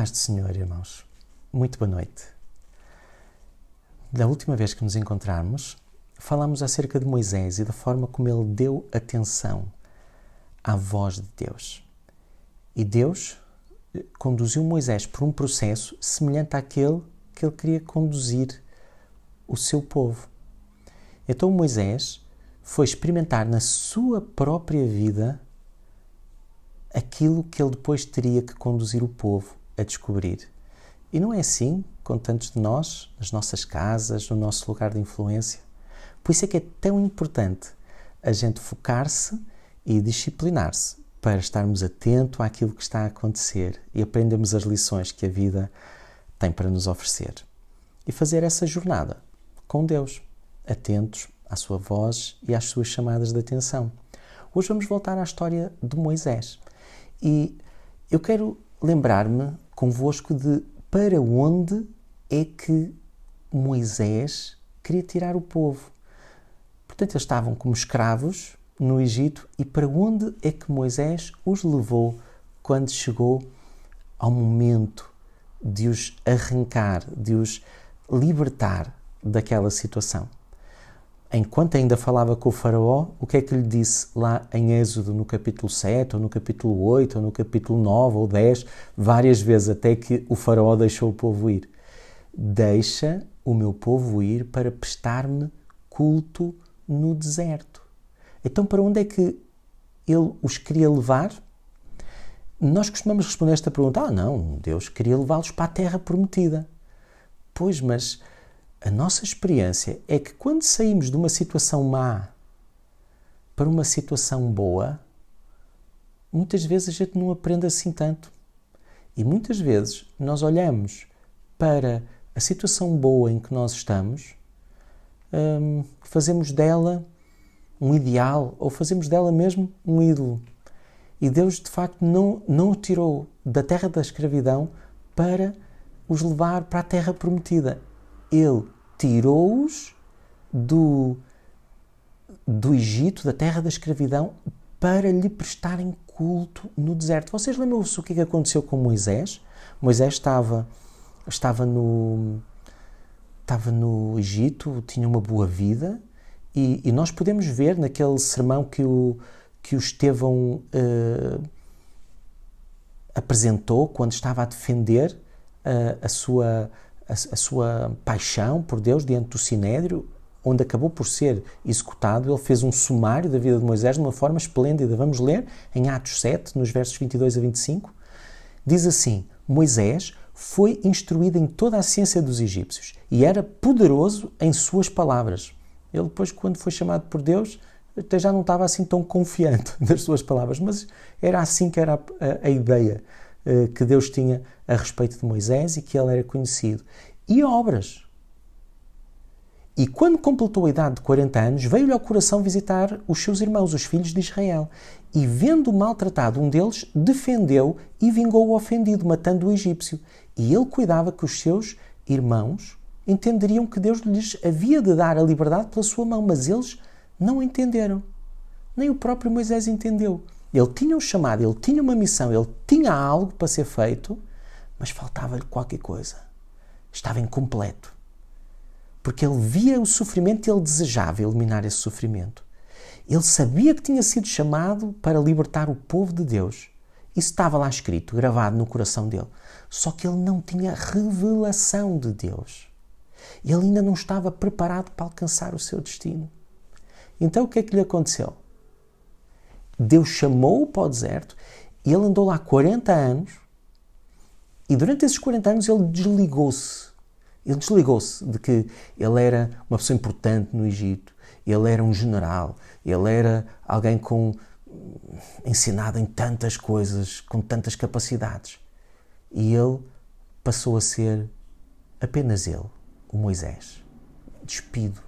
paz do Senhor, irmãos. Muito boa noite. Da última vez que nos encontramos, falámos acerca de Moisés e da forma como ele deu atenção à voz de Deus. E Deus conduziu Moisés por um processo semelhante àquele que ele queria conduzir o seu povo. Então Moisés foi experimentar na sua própria vida aquilo que ele depois teria que conduzir o povo a descobrir. E não é assim com tantos de nós, nas nossas casas, no nosso lugar de influência. Por isso é que é tão importante a gente focar-se e disciplinar-se para estarmos atentos àquilo que está a acontecer e aprendermos as lições que a vida tem para nos oferecer. E fazer essa jornada com Deus, atentos à sua voz e às suas chamadas de atenção. Hoje vamos voltar à história de Moisés. E eu quero lembrar-me convosco de para onde é que Moisés queria tirar o povo. Portanto, eles estavam como escravos no Egito e para onde é que Moisés os levou quando chegou ao momento de os arrancar, de os libertar daquela situação. Enquanto ainda falava com o faraó, o que é que lhe disse lá em Êxodo, no capítulo 7, ou no capítulo 8, ou no capítulo 9, ou 10, várias vezes, até que o faraó deixou o povo ir. Deixa o meu povo ir para prestar-me culto no deserto. Então, para onde é que ele os queria levar? Nós costumamos responder esta pergunta, não, Deus queria levá-los para a terra prometida. Pois, mas a nossa experiência é que quando saímos de uma situação má para uma situação boa, muitas vezes a gente não aprende assim tanto. E muitas vezes nós olhamos para a situação boa em que nós estamos, fazemos dela um ideal ou fazemos dela mesmo um ídolo. E Deus, de facto, não o tirou da terra da escravidão para os levar para a terra prometida. Ele tirou-os do Egito, da terra da escravidão, para lhe prestarem culto no deserto. Vocês lembram-se o que aconteceu com Moisés? Moisés estava no Egito, tinha uma boa vida, e nós podemos ver naquele sermão que o Estevão apresentou quando estava a defender a sua paixão por Deus diante do Sinédrio, onde acabou por ser executado. Ele fez um sumário da vida de Moisés de uma forma esplêndida. Vamos ler em Atos 7, nos versos 22 a 25. Diz assim: Moisés foi instruído em toda a ciência dos egípcios e era poderoso em suas palavras. Ele depois, quando foi chamado por Deus, até já não estava assim tão confiante das suas palavras, mas era assim que era a ideia que Deus tinha a respeito de Moisés e que ele era conhecido. E obras. E quando completou a idade de 40 anos, veio-lhe ao coração visitar os seus irmãos, os filhos de Israel. E vendo maltratado um deles, defendeu e vingou o ofendido, matando o egípcio. E ele cuidava que os seus irmãos entenderiam que Deus lhes havia de dar a liberdade pela sua mão, mas eles não entenderam. Nem o próprio Moisés entendeu. Ele tinha um chamado, ele tinha uma missão, ele tinha algo para ser feito, mas faltava-lhe qualquer coisa. Estava incompleto. Porque ele via o sofrimento e ele desejava eliminar esse sofrimento. Ele sabia que tinha sido chamado para libertar o povo de Deus. Isso estava lá escrito, gravado no coração dele. Só que ele não tinha revelação de Deus. Ele ainda não estava preparado para alcançar o seu destino. Então o que é que lhe aconteceu? Deus chamou-o para o deserto e ele andou lá 40 anos e durante esses 40 anos ele desligou-se. Ele desligou-se de que ele era uma pessoa importante no Egito, ele era um general, ele era alguém ensinado em tantas coisas, com tantas capacidades. E ele passou a ser apenas ele, o Moisés, despido.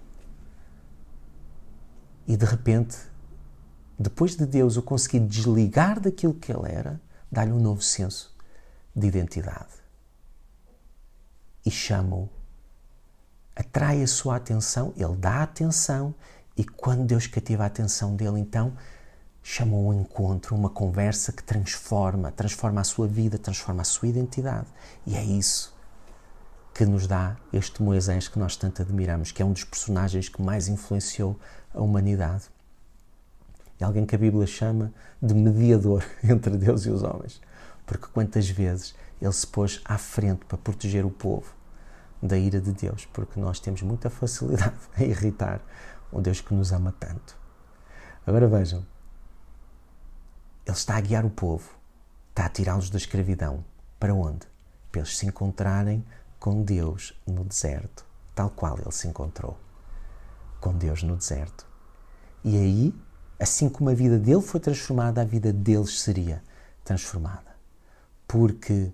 E de repente, depois de Deus o conseguir desligar daquilo que ele era, dá-lhe um novo senso de identidade. E chama-o, atrai a sua atenção, ele dá atenção, e quando Deus cativa a atenção dele, então chama um encontro, uma conversa que transforma a sua vida, transforma a sua identidade. E é isso que nos dá este Moisés que nós tanto admiramos, que é um dos personagens que mais influenciou a humanidade. É alguém que a Bíblia chama de mediador entre Deus e os homens. Porque quantas vezes ele se pôs à frente para proteger o povo da ira de Deus, porque nós temos muita facilidade a irritar um Deus que nos ama tanto. Agora vejam, ele está a guiar o povo, está a tirá-los da escravidão. Para onde? Para eles se encontrarem com Deus no deserto, tal qual ele se encontrou com Deus no deserto. E aí, assim como a vida dele foi transformada, a vida deles seria transformada. Porque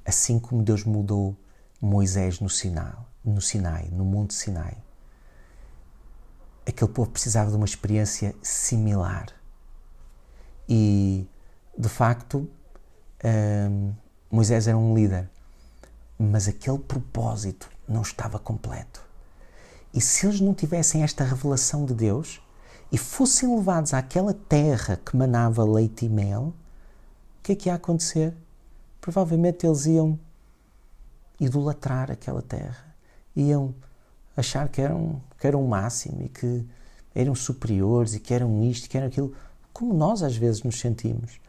assim como Deus mudou Moisés no Sinai, no Monte Sinai, aquele povo precisava de uma experiência similar. E, de facto, Moisés era um líder, mas aquele propósito não estava completo. E se eles não tivessem esta revelação de Deus e fossem levados àquela terra que manava leite e mel, o que é que ia acontecer? Provavelmente eles iam idolatrar aquela terra, iam achar que eram o máximo e que eram superiores e que eram isto, que eram aquilo, como nós às vezes nos sentimos.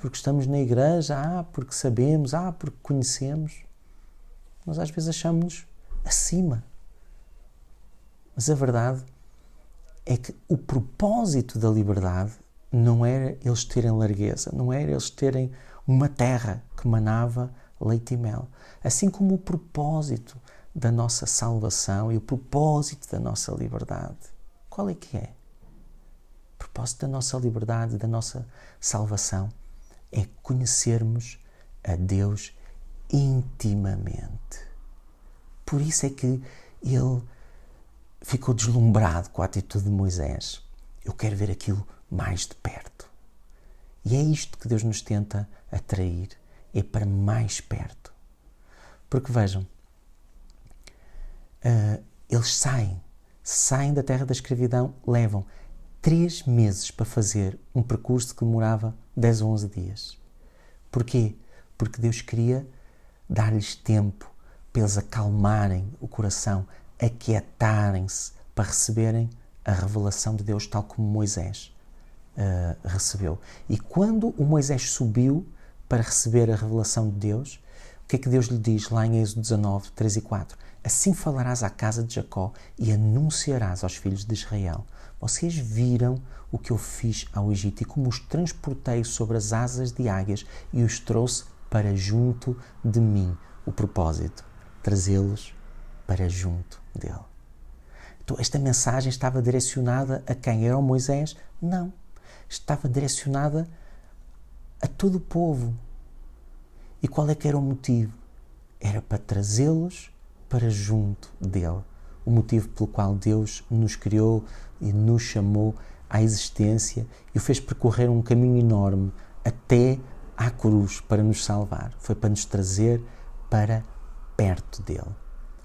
Porque estamos na igreja, porque sabemos, porque conhecemos. Nós às vezes achamos-nos acima. Mas a verdade é que o propósito da liberdade não era eles terem largueza, não era eles terem uma terra que manava leite e mel. Assim como o propósito da nossa salvação e o propósito da nossa liberdade. Qual é que é? O propósito da nossa liberdade, da nossa salvação, é conhecermos a Deus intimamente. Por isso é que ele ficou deslumbrado com a atitude de Moisés. Eu quero ver aquilo mais de perto. E é isto que Deus nos tenta atrair, é para mais perto. Porque vejam, eles saem da terra da escravidão, levam 3 meses para fazer um percurso que demorava 10 ou 11 dias. Porquê? Porque Deus queria dar-lhes tempo para eles acalmarem o coração, aquietarem-se para receberem a revelação de Deus, tal como Moisés recebeu. E quando o Moisés subiu para receber a revelação de Deus, o que é que Deus lhe diz lá em Êxodo 19, 3 e 4? Assim falarás à casa de Jacó e anunciarás aos filhos de Israel. Vocês viram o que eu fiz ao Egito e como os transportei sobre as asas de águias e os trouxe para junto de mim. O propósito, trazê-los para junto dele. Então, esta mensagem estava direcionada a quem? Era o Moisés? Não. Estava direcionada a todo o povo. E qual é que era o motivo? Era para trazê-los para junto dele. O motivo pelo qual Deus nos criou e nos chamou à existência e o fez percorrer um caminho enorme até à cruz para nos salvar. Foi para nos trazer para perto dele.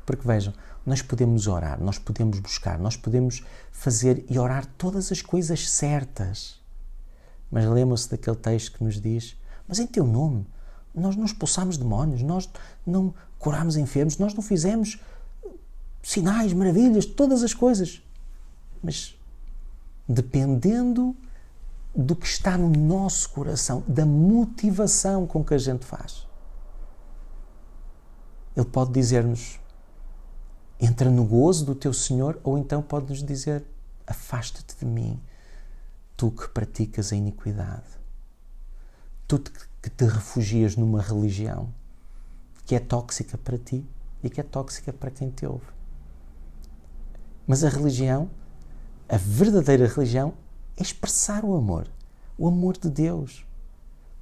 Porque vejam, nós podemos orar, nós podemos buscar, nós podemos fazer e orar todas as coisas certas. Mas lembram-se daquele texto que nos diz: mas em teu nome nós não expulsámos demónios, nós não curámos enfermos, nós não fizemos sinais, maravilhas, todas as coisas. Mas dependendo do que está no nosso coração, da motivação com que a gente faz, Ele pode dizer-nos: entra no gozo do teu Senhor, ou então pode nos dizer: afasta-te de mim, tu que praticas a iniquidade, tu que te refugias numa religião que é tóxica para ti e que é tóxica para quem te ouve. Mas a religião, a verdadeira religião, é expressar o amor de Deus,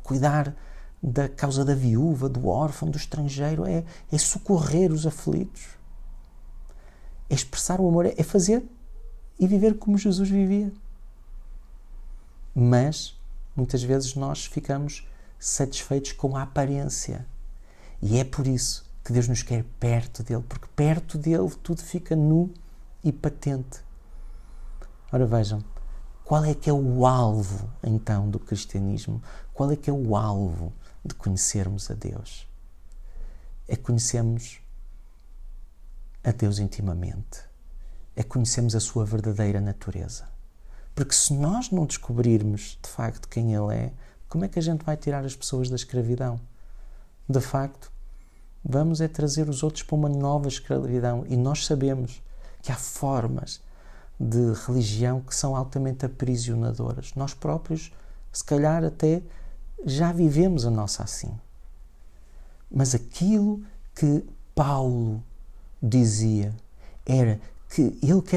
cuidar da causa da viúva, do órfão, do estrangeiro, é socorrer os aflitos. É expressar o amor, é fazer e viver como Jesus vivia. Mas, muitas vezes, nós ficamos satisfeitos com a aparência. E é por isso que Deus nos quer perto dele, porque perto dele tudo fica nu e patente. Ora vejam, Qual é que é o alvo, então, do cristianismo? Qual é que é o alvo de conhecermos a Deus? É conhecermos a Deus intimamente. É conhecermos a sua verdadeira natureza. Porque se nós não descobrirmos, de facto, quem Ele é, como é que a gente vai tirar as pessoas da escravidão? De facto, vamos é trazer os outros para uma nova escravidão. E nós sabemos que há formas de religião que são altamente aprisionadoras. Nós próprios, se calhar, até já vivemos a nossa assim. Mas aquilo que Paulo dizia era que ele que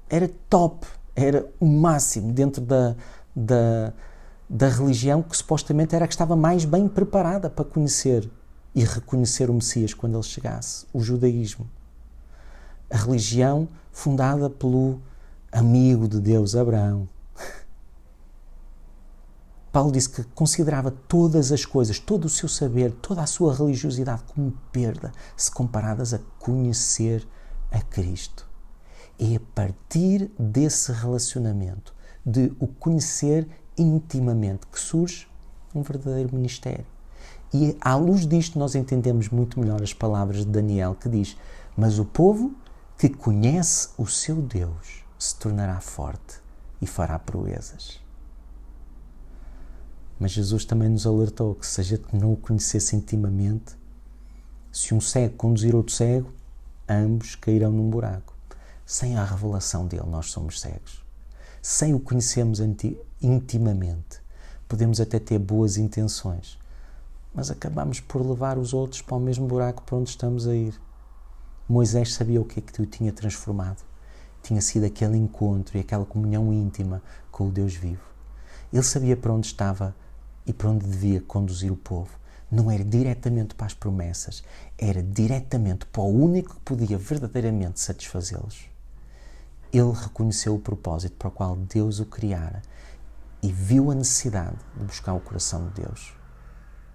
era top, era o máximo dentro da religião que supostamente era a que estava mais bem preparada para conhecer e reconhecer o Messias quando ele chegasse, o judaísmo. A religião fundada pelo amigo de Deus, Abraão. Paulo disse que considerava todas as coisas, todo o seu saber, toda a sua religiosidade como perda, se comparadas a conhecer a Cristo. É a partir desse relacionamento, de o conhecer intimamente, que surge um verdadeiro ministério. E à luz disto nós entendemos muito melhor as palavras de Daniel, que diz: mas o povo que conhece o seu Deus se tornará forte e fará proezas. Mas Jesus também nos alertou que se a gente não o conhecesse intimamente, se um cego conduzir outro cego, ambos cairão num buraco. Sem a revelação dele, nós somos cegos. Sem o conhecermos intimamente, podemos até ter boas intenções, mas acabamos por levar os outros para o mesmo buraco para onde estamos a ir. Moisés sabia o que é que o tinha transformado. Tinha sido aquele encontro e aquela comunhão íntima com o Deus vivo. Ele sabia para onde estava e para onde devia conduzir o povo. Não era diretamente para as promessas, era diretamente para o único que podia verdadeiramente satisfazê-los. Ele reconheceu o propósito para o qual Deus o criara e viu a necessidade de buscar o coração de Deus.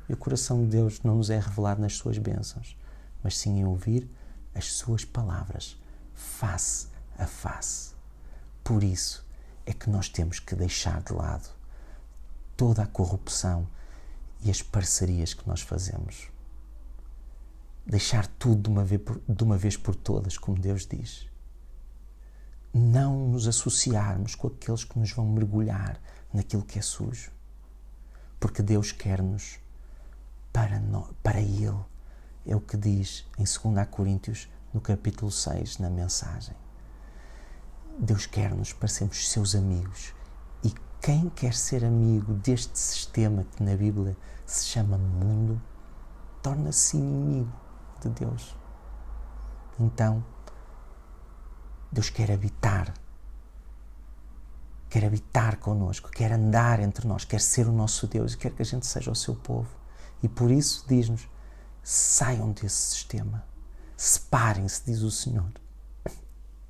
E o coração de Deus não nos é revelado nas suas bênçãos, mas sim em ouvir as suas palavras, face a face. Por isso é que nós temos que deixar de lado toda a corrupção e as parcerias que nós fazemos. Deixar tudo de uma vez por todas, como Deus diz. Não nos associarmos com aqueles que nos vão mergulhar naquilo que é sujo. Porque Deus quer-nos para Ele. É o que diz em 2 Coríntios, no capítulo 6, na mensagem. Deus quer-nos para sermos seus amigos. E quem quer ser amigo deste sistema que na Bíblia se chama mundo, torna-se inimigo de Deus. Então, Deus quer habitar connosco, quer andar entre nós, quer ser o nosso Deus e quer que a gente seja o seu povo. E por isso diz-nos: saiam desse sistema, separem-se, diz o Senhor.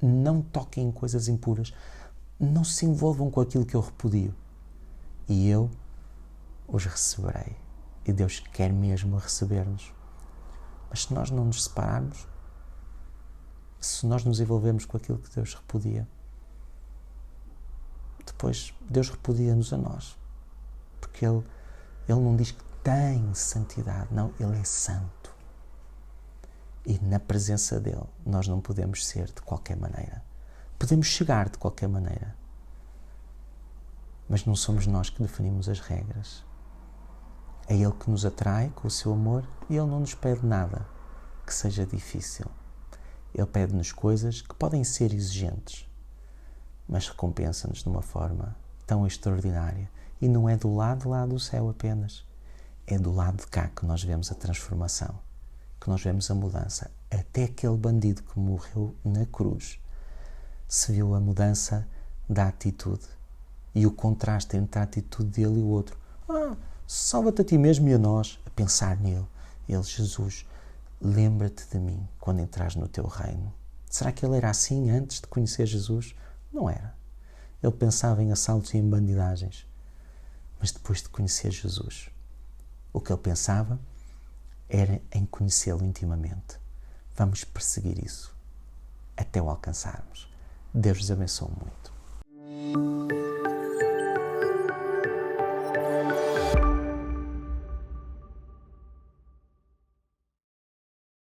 Não toquem em coisas impuras, não se envolvam com aquilo que eu repudio. E eu os receberei. E Deus quer mesmo receber-nos. Mas se nós não nos separarmos, se nós nos envolvemos com aquilo que Deus repudia, depois Deus repudia-nos a nós. Porque Ele não diz que tem santidade, não, Ele é santo. E na presença dEle nós não podemos ser de qualquer maneira. Podemos chegar de qualquer maneira, mas não somos nós que definimos as regras. É Ele que nos atrai com o seu amor e Ele não nos pede nada que seja difícil. Ele pede-nos coisas que podem ser exigentes, mas recompensa-nos de uma forma tão extraordinária. E não é do lado lá do céu apenas, é do lado de cá que nós vemos a transformação, que nós vemos a mudança. Até aquele bandido que morreu na cruz se viu a mudança da atitude e o contraste entre a atitude dele e o outro. Salva-te a ti mesmo e a nós, a pensar nele. Ele, Jesus, lembra-te de mim quando entrares no teu reino. Será que ele era assim antes de conhecer Jesus? Não era. Ele pensava em assaltos e em bandidagens. Mas depois de conhecer Jesus, o que ele pensava era em conhecê-lo intimamente. Vamos perseguir isso até o alcançarmos. Deus vos abençoe muito.